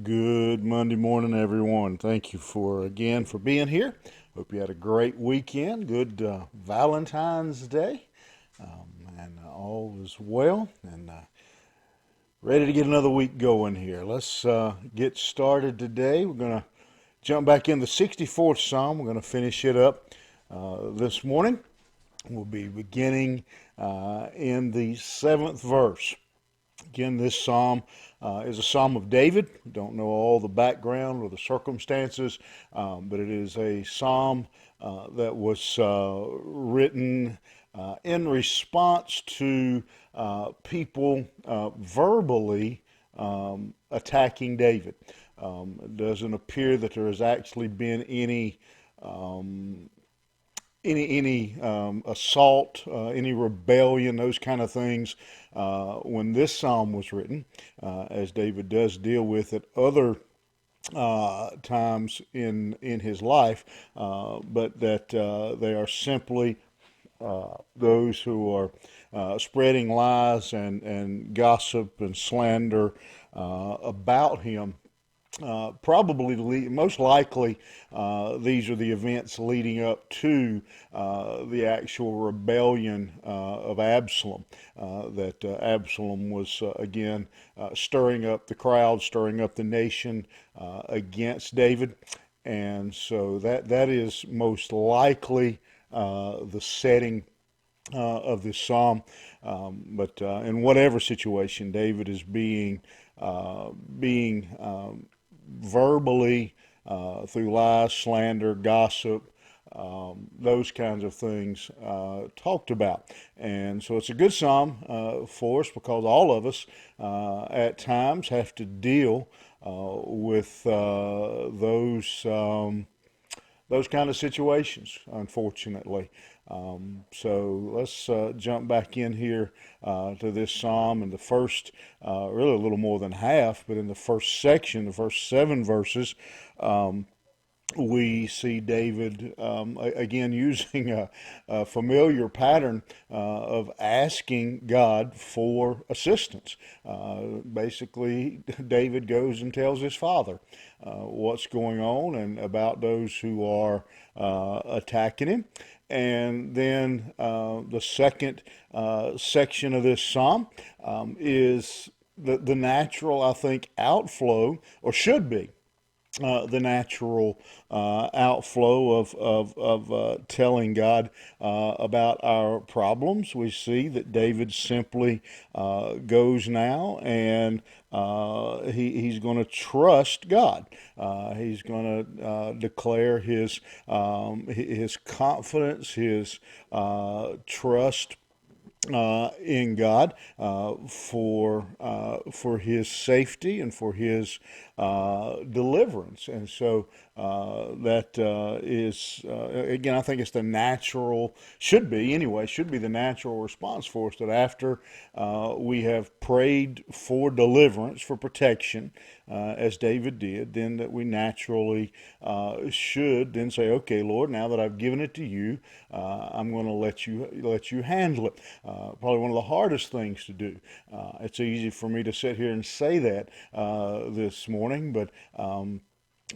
Good Monday morning, everyone. Thank you for being here. Hope you had a great weekend. Good Valentine's Day, and all is well. And ready to get another week going here. Let's get started today. We're going to jump back in the 64th Psalm. We're going to finish it up this morning. We'll be beginning in the 7th verse. Again, this psalm is a psalm of David. We don't know all the background or the circumstances, but it is a psalm that was written in response to people verbally attacking David. It doesn't appear that there has actually been um, any assault, any rebellion, those kind of things when this psalm was written, as David does deal with at other times in his life, but that they are simply those who are spreading lies and gossip and slander about him. Probably, most likely, these are the events leading up to the actual rebellion of Absalom. That Absalom was again stirring up the crowd, stirring up the nation against David, and so that is most likely the setting of this psalm. But in whatever situation, David is being verbally through lies, slander, gossip, those kinds of things talked about. And so it's a good psalm for us because all of us at times have to deal with those kind of situations, unfortunately. So let's jump back in here to this psalm in the first, really a little more than half, but in the first section, the first 7 verses, we see David again using a familiar pattern of asking God for assistance. Basically, David goes and tells his father what's going on and about those who are attacking him. And then the second section of this psalm is the natural, I think, outflow, or should be the natural outflow of telling God about our problems. We see that David simply goes now and he's going to trust God. He's going to declare his confidence, his trust in God for his safety and for his deliverance, and so that is again, I think it's the natural, should be anyway, should be the natural response for us, that after we have prayed for deliverance, for protection, as David did, then that we naturally should then say, okay, Lord, now that I've given it to you, I'm going to let you handle it. Probably one of the hardest things to do. It's easy for me to sit here and say that this morning, but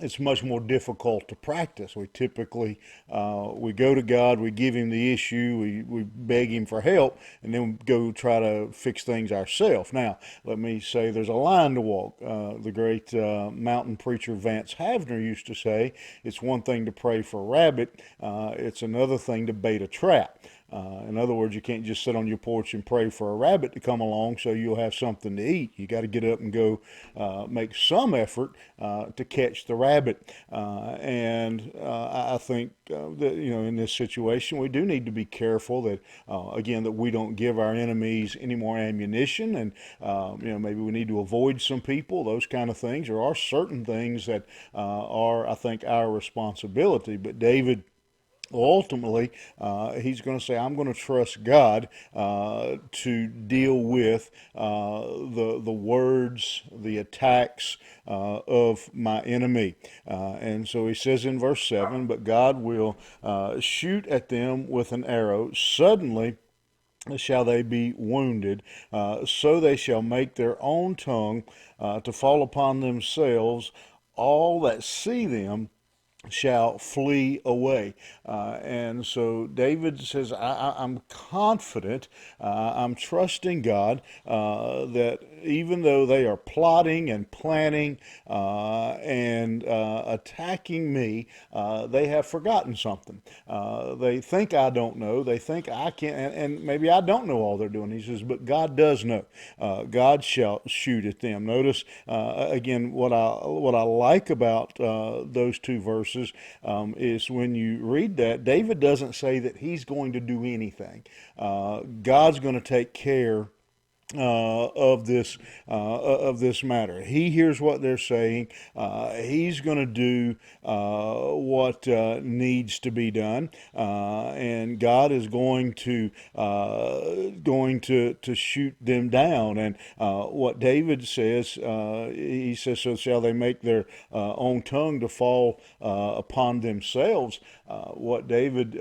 it's much more difficult to practice. We typically we go to God, we give Him the issue, we beg Him for help, and then we go try to fix things ourselves. Now, let me say there's a line to walk. The great mountain preacher Vance Havner used to say, "It's one thing to pray for a rabbit; it's another thing to bait a trap." In other words, you can't just sit on your porch and pray for a rabbit to come along so you'll have something to eat. You got to get up and go make some effort to catch the rabbit. And I think that in this situation we do need to be careful that again that we don't give our enemies any more ammunition, and maybe we need to avoid some people. Those kind of things. There are certain things that are, I think, our responsibility. But David, ultimately, he's going to say, I'm going to trust God to deal with the words, the attacks of my enemy. And so he says in verse 7, but God will shoot at them with an arrow. Suddenly shall they be wounded, so they shall make their own tongue to fall upon themselves. All that see them shall flee away. And so David says, I'm confident, I'm trusting God that even though they are plotting and planning and attacking me, they have forgotten something. They think I don't know. They think I can't, and maybe I don't know all they're doing. He says, but God does know. God shall shoot at them. Notice again what I like about those two verses is when you read that, David doesn't say that he's going to do anything. God's going to take care of this matter. He hears what they're saying. He's going to do what needs to be done, and God is going to shoot them down. And what David says, he says, "So shall they make their own tongue to fall upon themselves." What David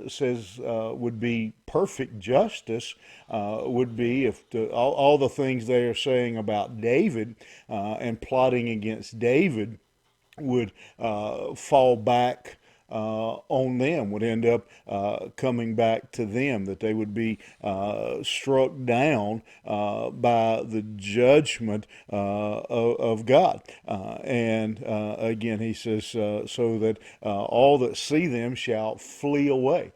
says would be perfect justice would be if all the things they are saying about David and plotting against David would fall back on them, would end up coming back to them, that they would be struck down by the judgment of God. And again, he says, so that all that see them shall flee away.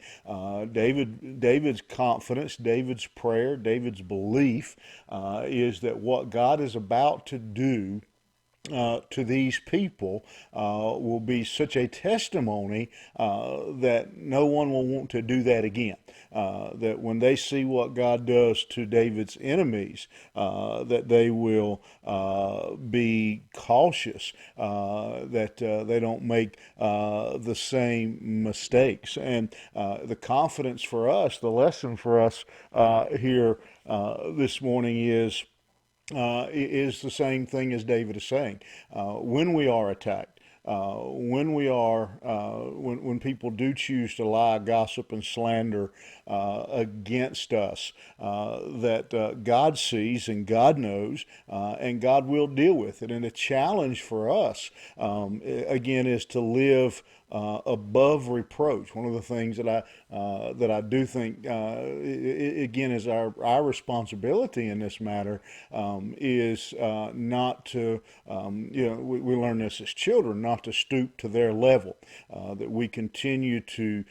David's confidence, David's prayer, David's belief is that what God is about to do to these people will be such a testimony that no one will want to do that again. That when they see what God does to David's enemies, that they will be cautious, that they don't make the same mistakes. And the confidence for us, the lesson for us here this morning is the same thing as David is saying. When we are attacked, when people do choose to lie, gossip, and slander against us, that God sees and God knows, and God will deal with it. And the challenge for us, again, is to live above reproach. One of the things that I do think again is our responsibility in this matter is not to we learn this as children, not to stoop to their level. That we continue to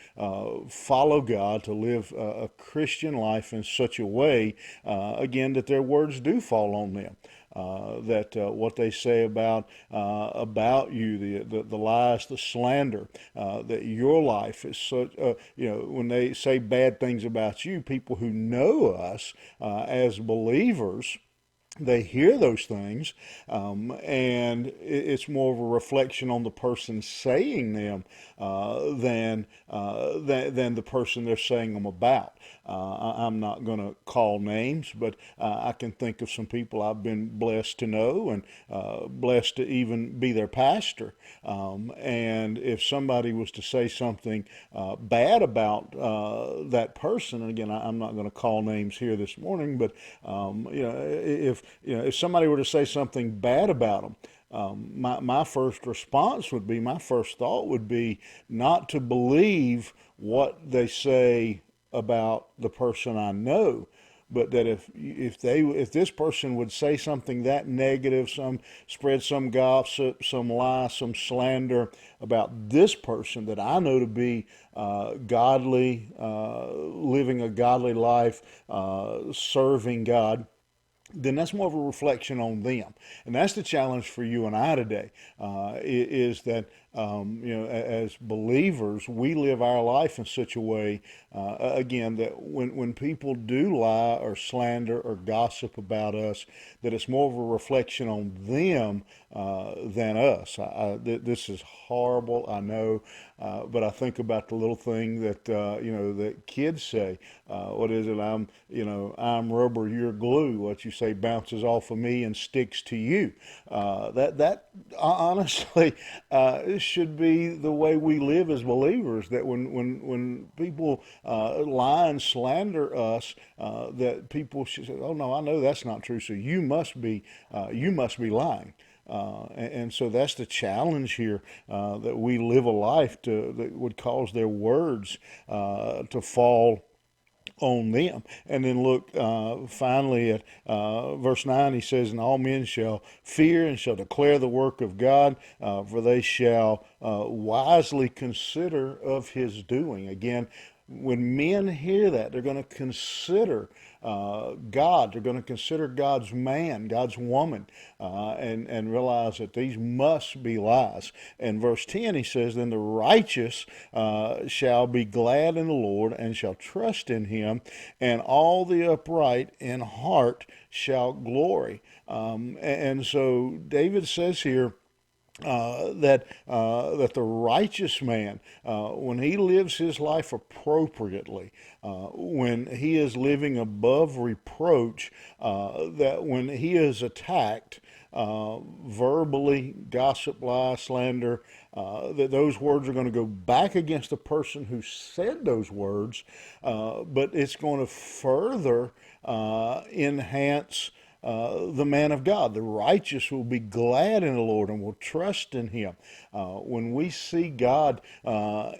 follow God, to live a Christian life in such a way, again, that their words do fall on them. That what they say about you, the lies, the slander, that your life is such. When they say bad things about you, people who know us as believers, they hear those things, and it's more of a reflection on the person saying them than the person they're saying them about. I'm not going to call names, but I can think of some people I've been blessed to know and blessed to even be their pastor. And if somebody was to say something bad about that person, and again, I'm not going to call names here this morning, but if somebody were to say something bad about them, my first response would be, my first thought would be not to believe what they say about the person I know, but that if this person would say something that negative, spread some gossip, some lie, some slander about this person that I know to be godly, living a godly life, serving God, then that's more of a reflection on them. And that's the challenge for you and I today, is that, as believers, we live our life in such a way, again, that when people do lie or slander or gossip about us, that it's more of a reflection on them than us. This is horrible, I know, but I think about the little thing that that kids say. What is it? I'm rubber, you're glue. What you say bounces off of me and sticks to you. That honestly should be the way we live as believers. That when people lie and slander us, that people should say, "Oh no, I know that's not true. So you must be lying." And so that's the challenge here, that we live a life that would cause their words to fall on them. And then look finally at verse 9. He says, "And all men shall fear and shall declare the work of God, for they shall wisely consider of his doing." Again, when men hear that, they're going to consider God. They're going to consider God's man, God's woman, and realize that these must be lies. In verse 10, he says, "Then the righteous shall be glad in the Lord and shall trust in him, and all the upright in heart shall glory." And so David says here, that the righteous man, when he lives his life appropriately, when he is living above reproach, that when he is attacked verbally, gossip, lie, slander, that those words are going to go back against the person who said those words, but it's going to further enhance the man of God. The righteous will be glad in the Lord and will trust in him. When we see God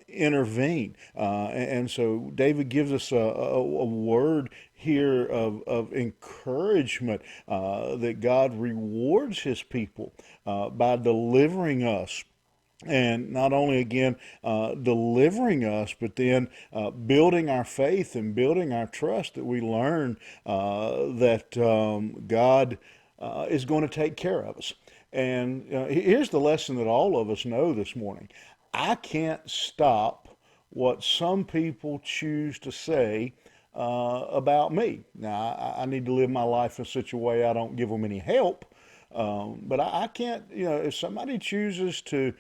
intervene. And so David gives us a word here of encouragement, that God rewards his people by delivering us, and not only again delivering us, but then building our faith and building our trust, that we learn that God is going to take care of us. And here's the lesson that all of us know this morning: I can't stop what some people choose to say about me. Now, I need to live my life in such a way I don't give them any help. But I can't, if somebody chooses to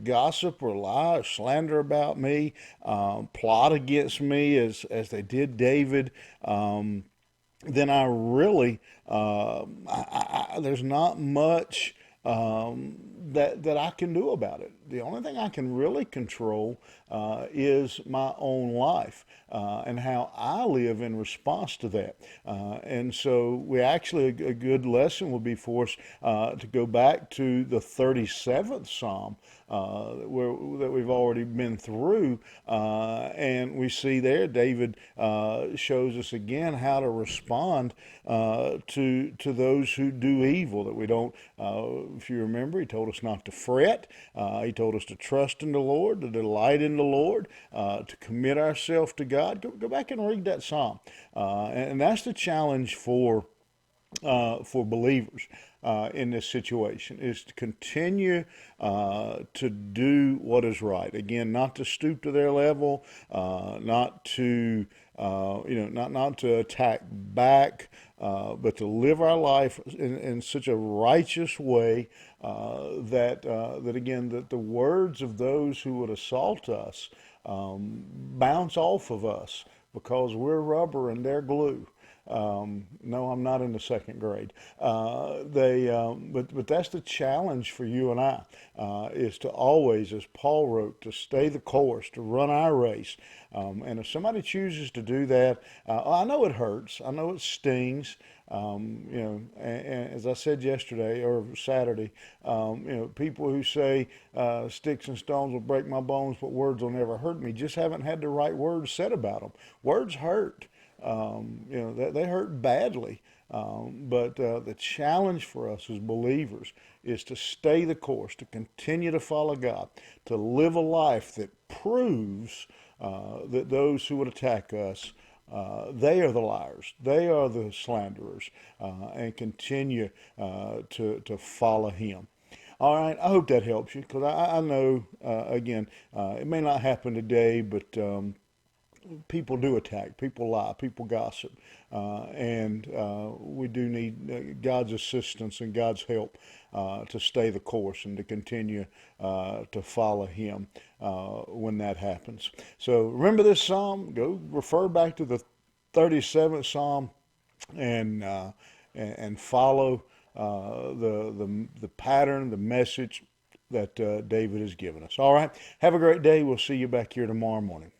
gossip or lie or slander about me, plot against me as they did David, then I really, there's not much that I can do about it. The only thing I can really control is my own life and how I live in response to that. And so we actually, a good lesson would be for us to go back to the 37th Psalm that we've already been through, and we see there David shows us again how to respond to those who do evil. That we don't, if you remember, he told us not to fret. He told us to trust in the Lord, to delight in the Lord, to commit ourselves to God. Go back and read that psalm, and that's the challenge for believers in this situation, is to continue to do what is right. Again, not to stoop to their level, not to not to attack back, but to live our life in such a righteous way that again, that the words of those who would assault us bounce off of us, because we're rubber and they're glue. No, I'm not in the second grade. But that's the challenge for you and I, is to always, as Paul wrote, to stay the course, to run our race. And if somebody chooses to do that, I know it hurts. I know it stings. And as I said yesterday or Saturday, people who say sticks and stones will break my bones, but words will never hurt me, just haven't had the right words said about them. Words hurt. They hurt badly. But the challenge for us as believers is to stay the course, to continue to follow God, to live a life that proves that those who would attack us, they are the liars, they are the slanderers, and continue to follow Him. All right, I hope that helps you, because I know, again, it may not happen today, but people do attack, people lie, people gossip, and we do need God's assistance and God's help to stay the course and to continue to follow Him when that happens. So remember this psalm. Go refer back to the 37th Psalm and and follow the pattern, the message that David has given us. All right. Have a great day. We'll see you back here tomorrow morning.